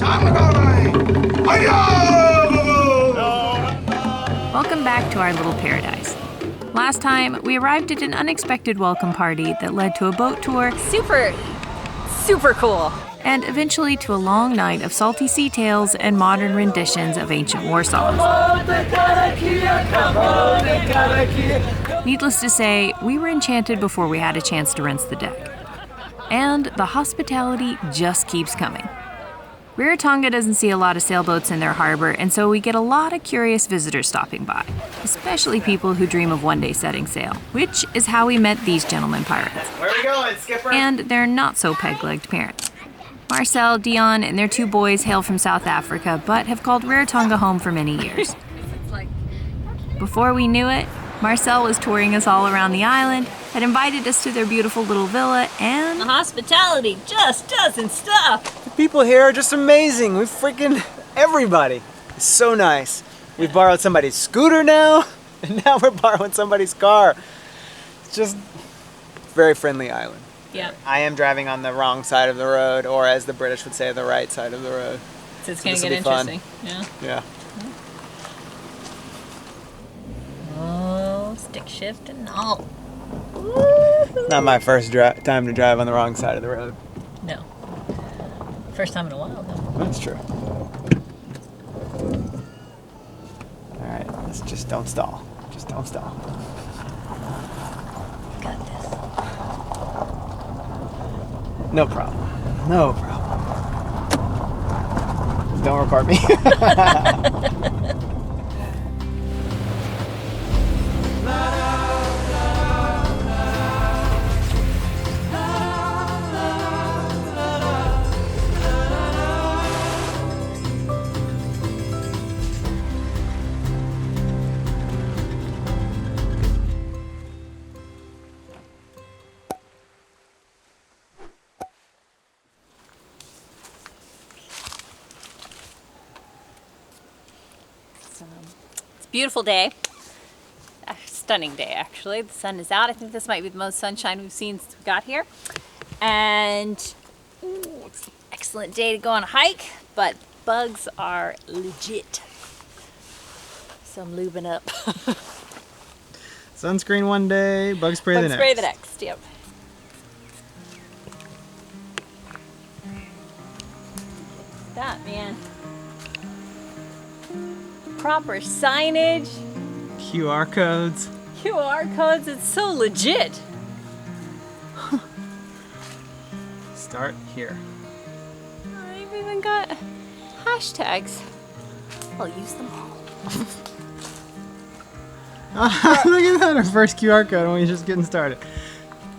Welcome back to our little paradise. Last time, we arrived at an unexpected welcome party that led to a boat tour. Super cool. And eventually to a long night of salty sea tales and modern renditions of ancient war songs. Needless to say, we were enchanted before we had a chance to rinse the deck. And the hospitality just keeps coming. Rarotonga doesn't see a lot of sailboats in their harbor, and so we get a lot of curious visitors stopping by, especially people who dream of one day setting sail, which is how we met these gentlemen pirates. Where are we going, Skipper? And their not-so-peg-legged parents. Marcelle, Dion, and their two boys hail from South Africa, but have called Rarotonga home for many years. Before we knew it, Marcelle was touring us all around the island, had invited us to their beautiful little villa, and... The hospitality just doesn't stop. The people here are just amazing. We freaking everybody. It's so nice. We've borrowed somebody's scooter now, and now we're borrowing somebody's car. It's just very friendly island. Yeah. I am driving on the wrong side of the road, or as the British would say, the right side of the road. So it's going to get interesting. Yeah. Yeah. Oh, stick shift and all. It's not my first time to drive on the wrong side of the road. No. First time in a while, though. That's true. All right, let's just don't stall. Just don't stall. Got this. No problem. No problem. Don't record me. It's a beautiful day. A stunning day, actually. The sun is out. I think this might be the most sunshine we've seen since we got here. And it's an excellent day to go on a hike, but bugs are legit. So I'm lubing up. Sunscreen one day, bug spray the next. Bug spray the next, yep. That, man. Proper signage. QR codes. QR codes, it's so legit. Start here. I've even got hashtags. I'll use them all. Look at that, our first QR code and we're just getting started.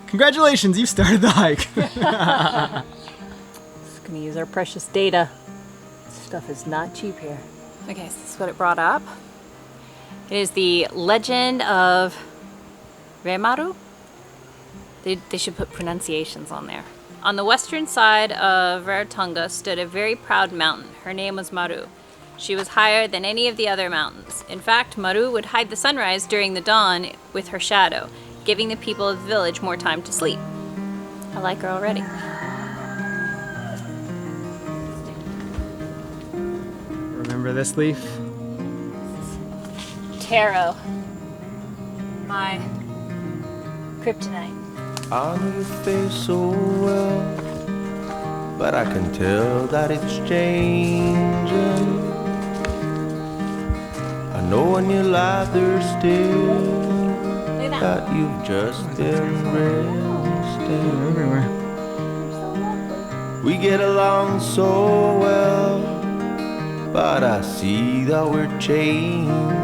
Congratulations, you've started the hike. Just gonna use our precious data. This stuff is not cheap here. Okay, so this is what it brought up. It is the legend of Raemaru. They should put pronunciations on there. On the western side of Rarotonga stood a very proud mountain. Her name was Maru. She was higher than any of the other mountains. In fact, Maru would hide the sunrise during the dawn with her shadow, giving the people of the village more time to sleep. I like her already. Remember this leaf? Taro. My kryptonite. I know your face so well, but I can tell that it's changing. I know in your life there's still that you've just been resting. Everywhere. We get along so well, but I see that we're changing.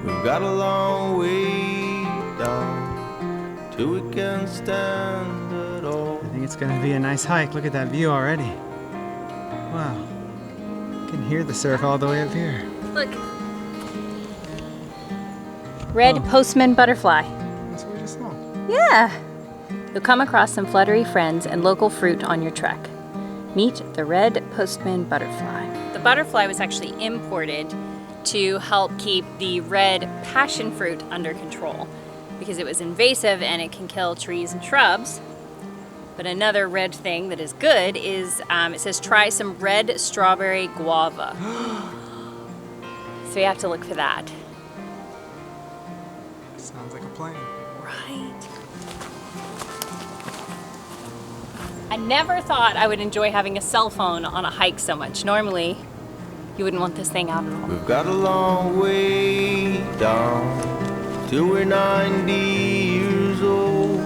We've got a long way down till we can stand at all. I think it's gonna be a nice hike. Look at that view already. Wow. You can hear the surf all the way up here. Look. Red postman butterfly. That's what we just saw. Yeah. You'll come across some fluttery friends and local fruit on your trek. Meet the red postman butterfly. The butterfly was actually imported to help keep the red passion fruit under control because it was invasive and it can kill trees and shrubs. But another red thing that is good is it says try some red strawberry guava. So you have to look for that. Sounds like a plan. Right. I never thought I would enjoy having a cell phone on a hike so much. Normally, you wouldn't want this thing out at all. We've got a long way down till we're 90 years old.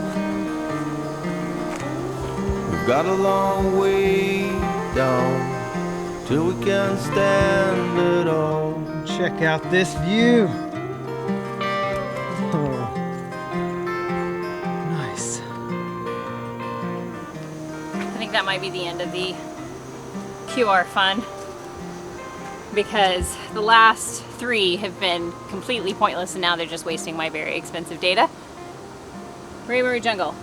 We've got a long way down till we can't stand it all. Check out this view. Oh. Nice. I think that might be the end of the QR fun, because the last 3 have been completely pointless and now they're just wasting my very expensive data. Raemaru Jungle.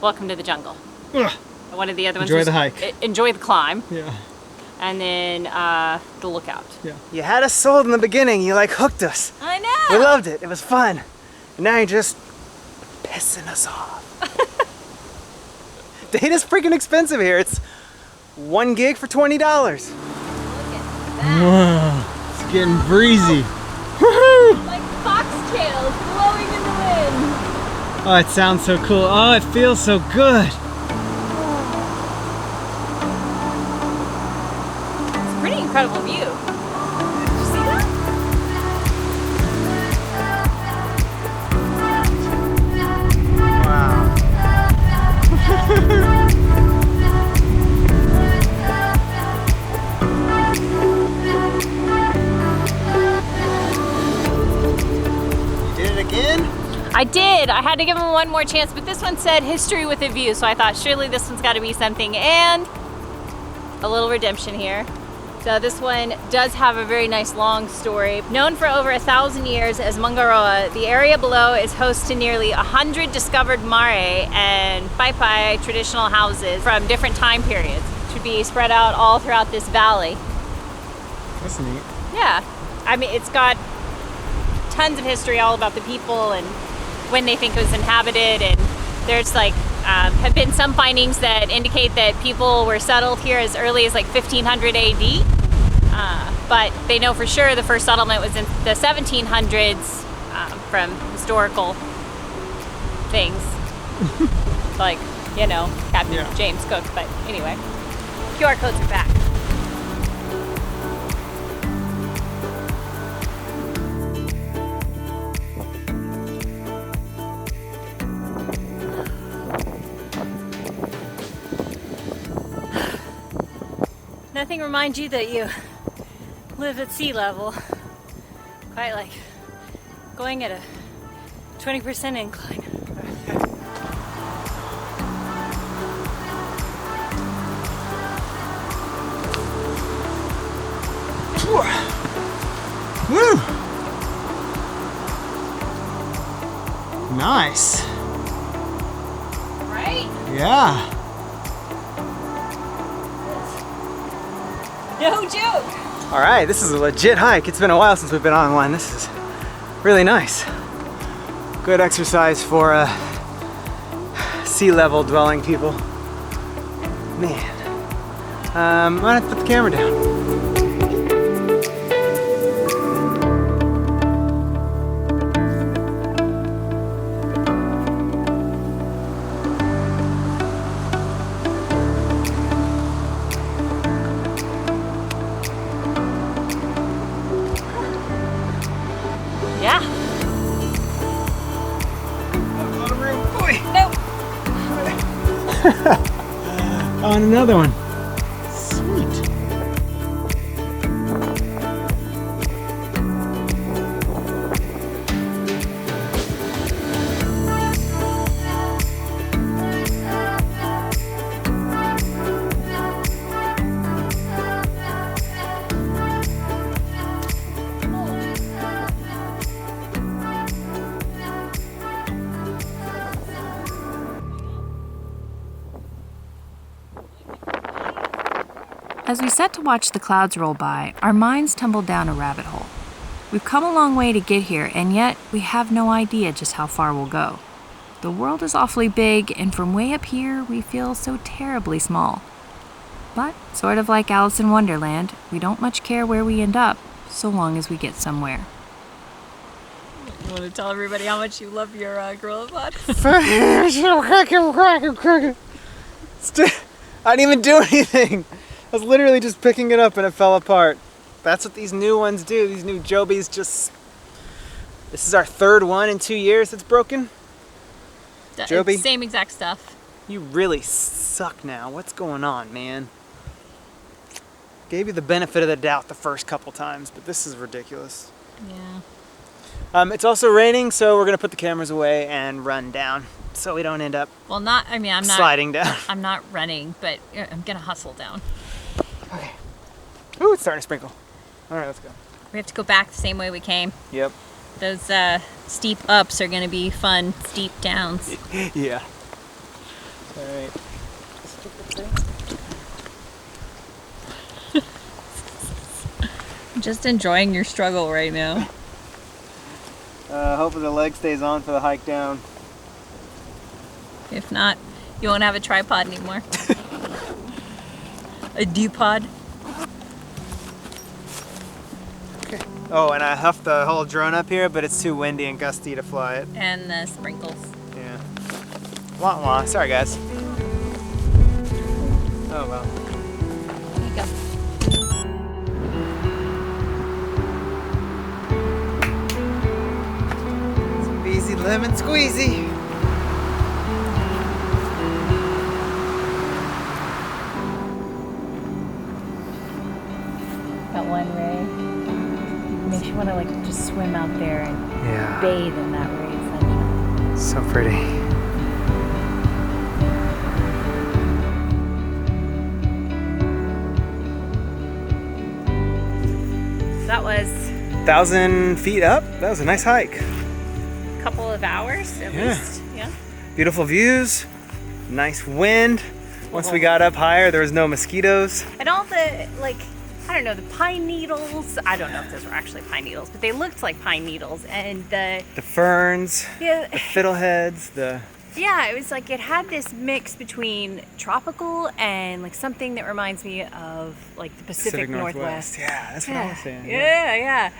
Welcome to the jungle. Ugh. One of the other ones Enjoy was the hike. Enjoy the climb. Yeah. And then the lookout. Yeah. You had us sold in the beginning. You like hooked us. I know. We loved it. It was fun. And now you're just pissing us off. Data's freaking expensive here. It's 1 gig for $20. Look at that. Whoa, it's getting breezy. Woohoo! Like foxtails blowing in the wind. Oh, it sounds so cool. Oh, it feels so good. It's a pretty incredible view. Did you see that? Wow. You did it again? I did. I had to give him one more chance, but this one said history with a view, so I thought surely this one's got to be something. And a little redemption here. So this one does have a very nice long story. Known for over 1,000 years as Mangaroa, the area below is host to nearly 100 discovered mare and paipai traditional houses from different time periods. Should be spread out all throughout this valley. That's neat. Yeah, I mean, it's got tons of history all about the people and when they think it was inhabited, and there's like have been some findings that indicate that people were settled here as early as like 1500 AD, but they know for sure the first settlement was in the 1700s from historical things like, you know, Captain James Cook. But anyway, QR codes are back. Nothing reminds you that you live at sea level. Quite like going at a 20% incline. Woo! Nice. Right? Yeah. No joke. All right, this is a legit hike. It's been a while since we've been on one. This is really nice. Good exercise for sea level dwelling people. Man, I'm gonna have to put the camera down. Yeah. A lot of room. Boy. Nope. On another one. Sweet. As we sat to watch the clouds roll by, our minds tumbled down a rabbit hole. We've come a long way to get here, and yet we have no idea just how far we'll go. The world is awfully big, and from way up here, we feel so terribly small. But, sort of like Alice in Wonderland, we don't much care where we end up, so long as we get somewhere. You want to tell everybody how much you love your gorilla pod? I didn't even do anything. I was literally just picking it up and it fell apart. That's what these new ones do. These new Jobies just... This is our third one in 2 years that's broken. Joby? Same exact stuff. You really suck now. What's going on, man? Gave you the benefit of the doubt the first couple times, but this is ridiculous. Yeah. It's also raining, so we're gonna put the cameras away and run down so we don't end up I'm not sliding down. I'm not running, but I'm gonna hustle down. Okay. Ooh, it's starting to sprinkle. All right, let's go. We have to go back the same way we came. Yep. Those steep ups are gonna be fun. Steep downs. Yeah. All right. I'm just enjoying your struggle right now. Hopefully the leg stays on for the hike down. If not, you won't have a tripod anymore. A dupod. Okay. Oh, and I huffed the whole drone up here, but it's too windy and gusty to fly it. And the sprinkles. Yeah. Wah wah. Sorry, guys. Oh well. There you go. Some easy lemon squeezy. That one ray makes you want to like just swim out there and Yeah. bathe in that ray of sunshine. So pretty. That was 1,000 feet up. That was a nice hike. a couple of hours at Yeah. least. Yeah. Beautiful views. Nice wind. Once we got up higher, there was no mosquitoes. And all the I don't know, the pine needles. I don't know if those were actually pine needles, but they looked like pine needles. And the ferns, yeah, the fiddleheads, it was like it had this mix between tropical and like something that reminds me of like the Pacific Northwest. Yeah, that's what I was saying. Yeah.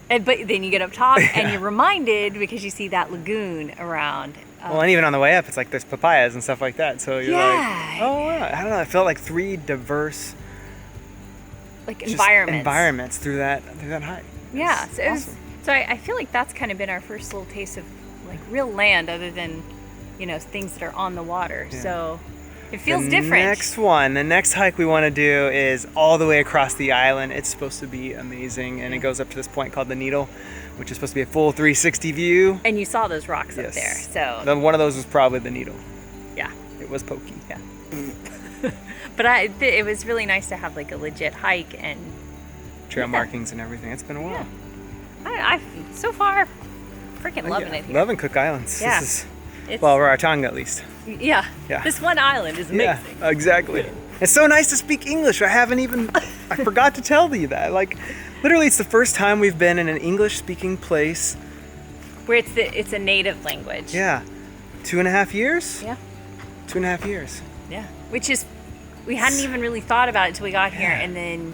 And but then you get up top and you're reminded because you see that lagoon around. Well, and even on the way up, it's like there's papayas and stuff like that. So you're Yeah. like, oh, wow. I don't know. It felt like 3 diverse Like just environments through that hike. Yeah, It's so it was, awesome. so I feel like that's kind of been our first little taste of like real land, other than things that are on the water. Yeah. So it feels the different. The next hike we want to do is all the way across the island. It's supposed to be amazing, and it goes up to this point called the Needle, which is supposed to be a full 360 view. And you saw those rocks up there, so One of those was probably the Needle. yeah. It was pokey. Yeah. But it was really nice to have like a legit hike and Trail markings and everything. It's been a while. I've so far freaking loving it here. Loving Cook Islands. Yeah. This is, It's, Rarotonga at least. yeah. Yeah. This one island is amazing. Yeah, exactly. It's so nice to speak English. I forgot to tell you that. Like, literally, it's the first time we've been in an English-speaking place. Where it's a native language. Yeah. 2.5 years? Yeah. 2.5 years. Yeah. Which is, we hadn't even really thought about it until we got here, Yeah. and then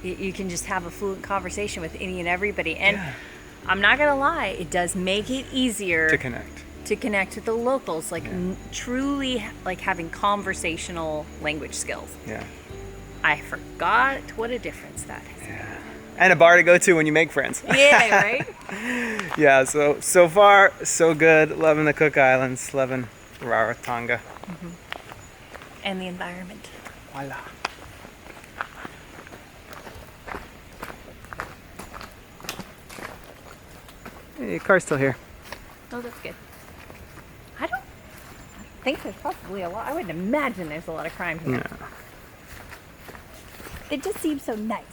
you can just have a fluent conversation with any and everybody. And I'm not gonna lie, it does make it easier To connect with the locals, like truly like having conversational language skills. Yeah. I forgot what a difference that is. Yeah. And a bar to go to when you make friends. Yeah, right? Yeah, so far, so good. Loving the Cook Islands, loving Rarotonga. Mm-hmm. And the environment. Voila. Hey, your car's still here. Oh, that's good. I don't think there's probably a lot. I wouldn't imagine there's a lot of crime here. No. It just seems so nice.